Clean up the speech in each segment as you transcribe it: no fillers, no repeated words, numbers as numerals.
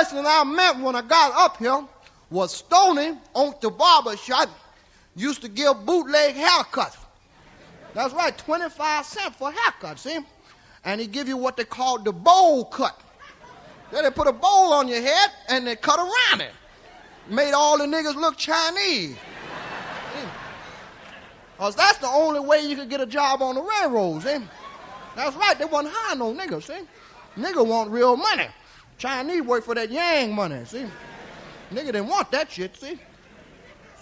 first thing I met when I got up here was Stoney on the barber shop used to give bootleg haircuts. That's right, 25 cents for a haircut, see? And he give you what they call the bowl cut. Then they put a bowl on your head and they cut around it. Made all the niggas look Chinese. Because that's the only way you could get a job on the railroad, see? That's right, they wasn't hiring no niggas, see? Nigga want real money. Chinese work for that yang money, see? Nigga didn't want that shit, see?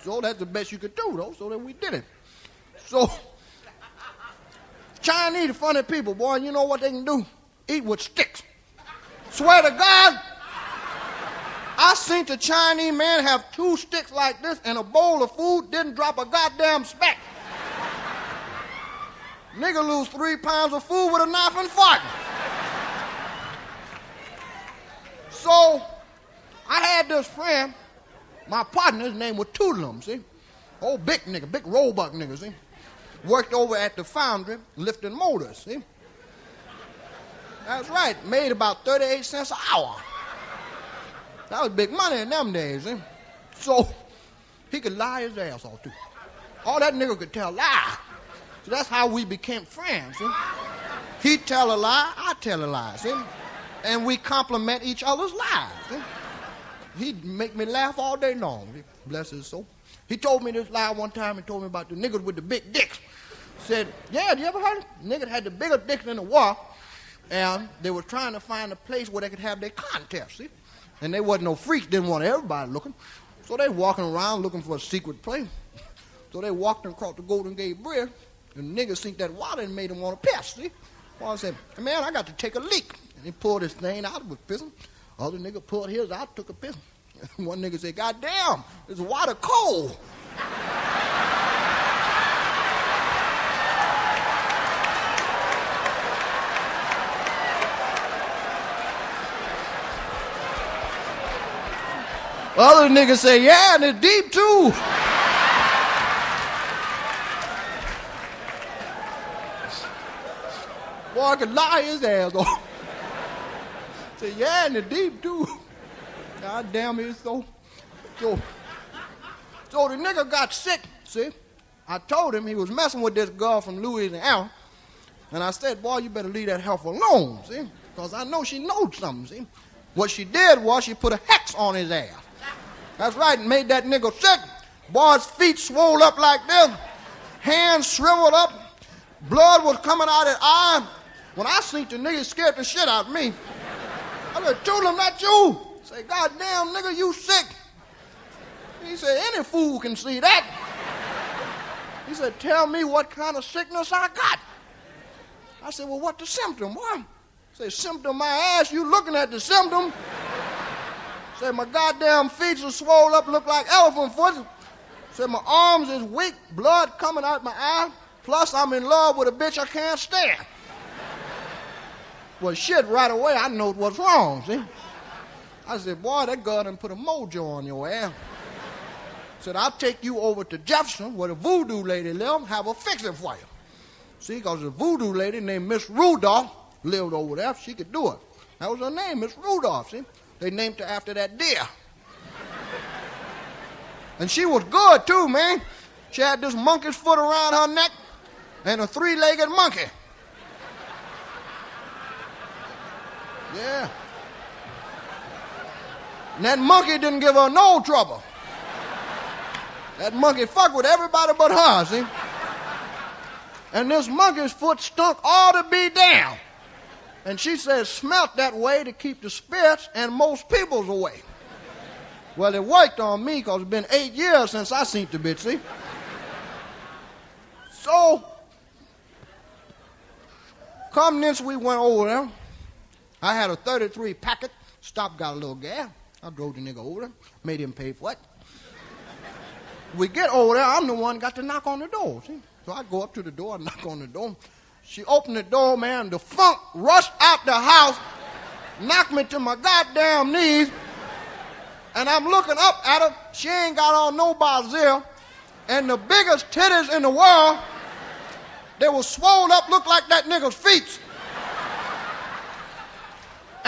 So that's the best you could do, though, so that we did it. So, Chinese are funny people, boy, and you know what they can do? Eat with sticks. Swear to God, I seen the Chinese man have 2 sticks like this and a bowl of food, didn't drop a goddamn speck. Nigga lose 3 pounds of food with a knife and fork. So, I had this friend, my partner, his name was Toodlum, see? Old big nigga, big roebuck nigga, see? Worked over at the foundry lifting motors, see? That's right, made about 38 cents an hour. That was big money in them days, see? So, he could lie his ass off, too. All that nigga could tell lie. So that's how we became friends, see? He'd tell a lie, I'd tell a lie, see? And we compliment each other's lies, see? He'd make me laugh all day long, see? Bless his soul. He told me this lie one time. He told me about the niggas with the big dicks. Said, yeah, you ever heard it? Niggas had the bigger dicks in the war, and they were trying to find a place where they could have their contest, see? And they wasn't no freaks, didn't want everybody looking. So they walking around looking for a secret place. So they walked across the Golden Gate Bridge, and the niggas seen that water and made them want to piss, see? One said, hey, man, I got to take a leak. And he pulled his thing out, was pissing. Other nigga pulled his out, took a piss. One nigga said, God damn, this water cold. Other niggas say, yeah, and it's deep too. Boy, I could lie his ass off. Say, yeah, and it's deep too. God damn it, so the nigga got sick, see? I told him he was messing with this girl from Louisiana, and I said, boy, you better leave that heifer alone, see? Because I know she knows something, see? What she did was she put a hex on his ass. That's right, and made that nigga sick. Boy's feet swole up like this, hands shriveled up, blood was coming out his eye. When I seen the nigga, scared the shit out of me. I said, Toodlum, not you. Say, God damn, nigga, you sick. He said, any fool can see that. He said, tell me what kind of sickness I got. I said, well, what the symptom? What? Say, symptom my ass, you looking at the symptom. Say, my goddamn feet are swole up, look like elephant foot. Say, my arms is weak, blood coming out my eye. Plus, I'm in love with a bitch I can't stand. Well, shit, right away, I know what's wrong, see? I said, boy, that girl done put a mojo on your ass. Said, I'll take you over to Jefferson, where the voodoo lady lives, have her fix it for you. See, because the voodoo lady named Miss Rudolph lived over there. She could do it. That was her name, Miss Rudolph, see? They named her after that deer. And she was good, too, man. She had this monkey's foot around her neck and a 3-legged monkey. Yeah. And that monkey didn't give her no trouble. That monkey fucked with everybody but her, see? And this monkey's foot stunk all to be down. And she said, smelt that way to keep the spirits and most people's away. Well, it worked on me because it's been 8 years since I seen the bitch, see? So, come this we went over there. I had a 33 packet. Stopped, got a little gas. I drove the nigga over there, made him pay for it. We get over there, I'm the one got to knock on the door, see? So I go up to the door, I knock on the door. She opened the door, man, the funk rushed out the house, knocked me to my goddamn knees, and I'm looking up at her. She ain't got on no barzil, and the biggest titties in the world, they were swollen up, looked like that nigga's feet.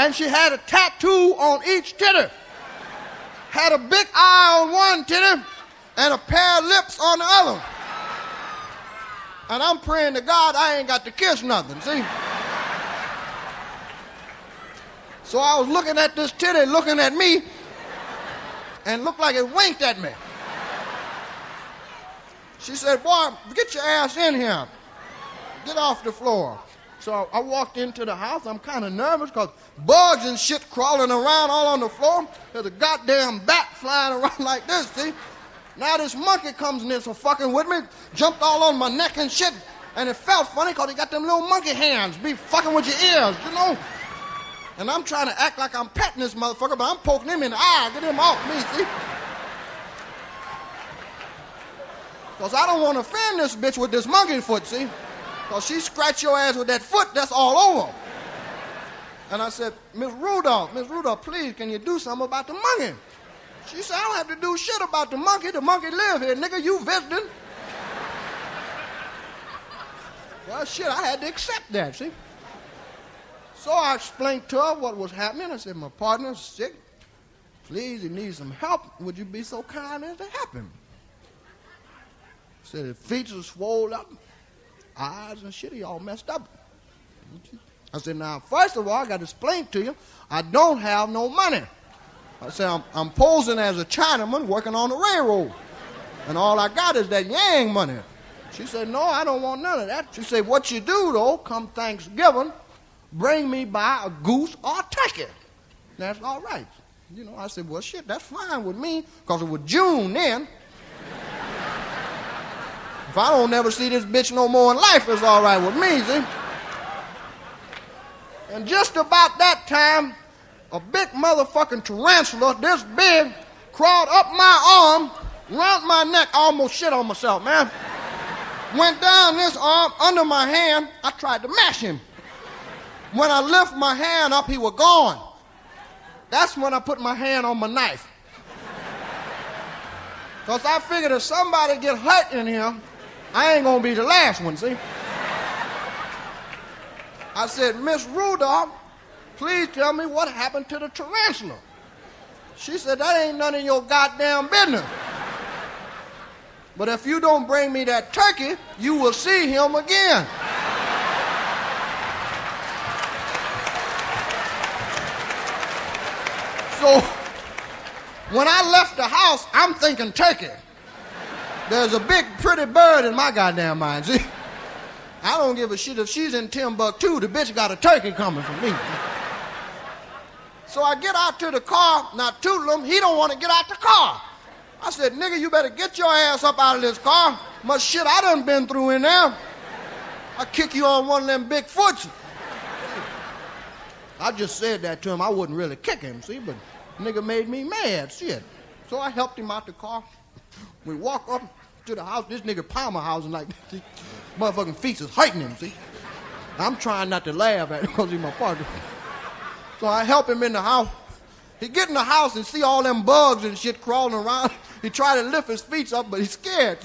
and she had a tattoo on each titty. Had a big eye on one titty and a pair of lips on the other. And I'm praying to God I ain't got to kiss nothing, see? So I was looking at this titty, looking at me, and looked like it winked at me. She said, boy, get your ass in here. Get off the floor. So I walked into the house. I'm kind of nervous because bugs and shit crawling around all on the floor. There's a goddamn bat flying around like this, see? Now this monkey comes in there so fucking with me, jumped all on my neck and shit, and it felt funny because he got them little monkey hands, be fucking with your ears, you know? And I'm trying to act like I'm petting this motherfucker, but I'm poking him in the eye, get him off me, see? Because I don't want to offend this bitch with this monkey foot, see? Because she scratch your ass with that foot, that's all over. And I said, Miss Rudolph, please, can you do something about the monkey? She said, I don't have to do shit about the monkey live here, nigga, you visiting. Well, shit, I had to accept that, see? So I explained to her what was happening. I said, my partner's sick. Please, he needs some help. Would you be so kind as to help him? I said, his feet are swollen up, eyes and shit, he all messed up. I said, now, first of all, I got to explain to you, I don't have no money. I said, I'm posing as a Chinaman working on the railroad. And all I got is that yang money. She said, no, I don't want none of that. She said, what you do, though, come Thanksgiving, bring me by a goose or a turkey. That's all right. You know, I said, well, shit, that's fine with me, because it was June then. If I don't never see this bitch no more in life, it's all right with me, see? And just about that time, a big motherfucking tarantula, this big, crawled up my arm, around my neck, I almost shit on myself, man. Went down this arm, under my hand, I tried to mash him. When I lift my hand up, he was gone. That's when I put my hand on my knife. Because I figured if somebody get hurt in here, I ain't gonna be the last one, see? I said, Miss Rudolph, please tell me what happened to the tarantula. She said, that ain't none of your goddamn business. But if you don't bring me that turkey, you will see him again. So, when I left the house, I'm thinking turkey. There's a big, pretty bird in my goddamn mind, see? I don't give a shit if she's in Timbuktu, the bitch got a turkey coming from me. So I get out to the car, now Toodlum, he don't want to get out the car. I said, nigga, you better get your ass up out of this car. Much shit I done been through in there. I kick you on one of them big foots. I just said that to him. I wouldn't really kick him, see, but nigga made me mad, shit. So I helped him out the car. We walk up to the house. This nigga Palmer housing like this. See? Motherfucking feet is hurting him, see? I'm trying not to laugh at him because he's my partner. So I help him in the house. He get in the house and see all them bugs and shit crawling around. He try to lift his feet up, but he's scared.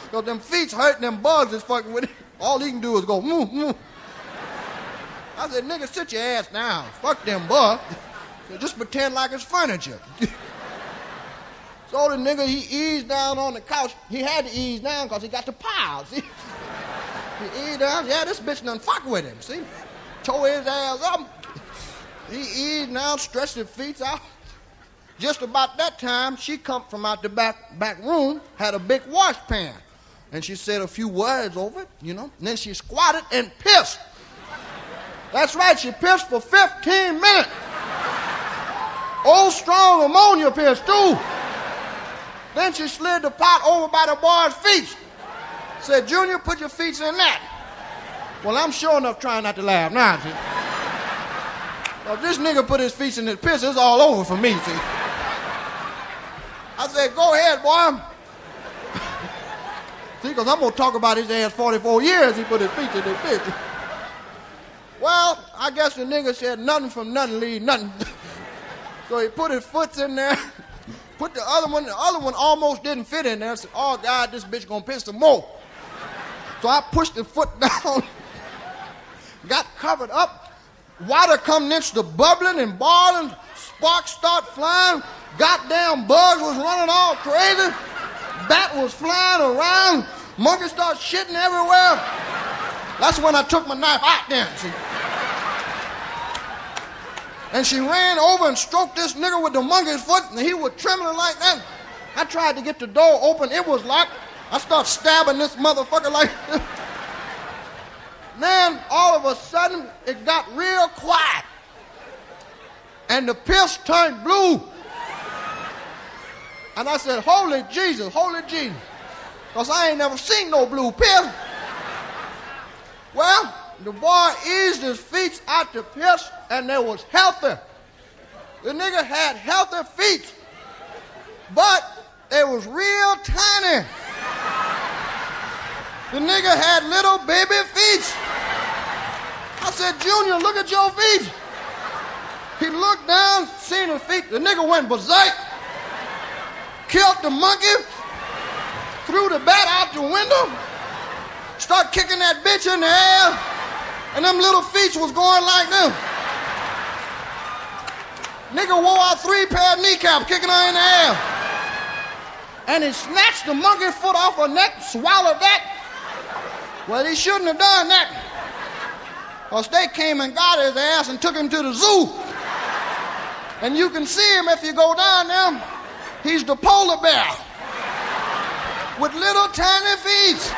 Because them feet's hurting, them bugs is fucking with him. All he can do is go, moo, moo. I said, nigga, sit your ass down. Fuck them bugs. So just pretend like it's furniture. So the nigga, he eased down on the couch. He had to ease down because he got the pile, see? He eased down. Yeah, this bitch done fuck with him, see? Tore his ass up. He eased down, stretched his feet out. Just about that time, she come from out the back room, had a big wash pan. And she said a few words over it, you know. And then she squatted and pissed. That's right, she pissed for 15 minutes. Old strong ammonia piss, too. Then she slid the pot over by the boy's feet. Said, Junior, put your feet in that. Well, I'm sure enough trying not to laugh now, see. If this nigga put his feet in his piss, it's all over for me, see. I said, go ahead, boy. See, because I'm going to talk about his ass 44 years he put his feet in his piss. Well, I guess the nigga said nothing from nothing leave nothing. So he put his foot in there, put the other one almost didn't fit in there. I said, oh, God, this bitch going to piss some more. So I pushed the foot down, got covered up, Water come next to bubbling and boiling. Sparks start flying. Goddamn bugs was running all crazy. Bat was flying around. Monkeys start shitting everywhere. That's when I took my knife out there, see. And she ran over and stroked this nigga with the monkey's foot, and he was trembling like that. I tried to get the door open. It was locked. I started stabbing this motherfucker like this. Man, all of a sudden, it got real quiet. And the piss turned blue. And I said, holy Jesus, holy Jesus. Because I ain't never seen no blue piss. Well, the boy eased his feet out the piss, and they was healthy. The nigga had healthy feet, but they was real tiny. The nigga had little baby feet. I said, Junior, look at your feet. He looked down, seen his feet. The nigga went berserk, killed the monkey, threw the bat out the window, started kicking that bitch in the air, and them little feet was going like them. Nigga wore out 3 pair of kneecaps, kicking her in the air. And he snatched the monkey foot off her neck, swallowed that. Well, he shouldn't have done that, because they came and got his ass and took him to the zoo. And you can see him if you go down there. He's the polar bear with little tiny feet.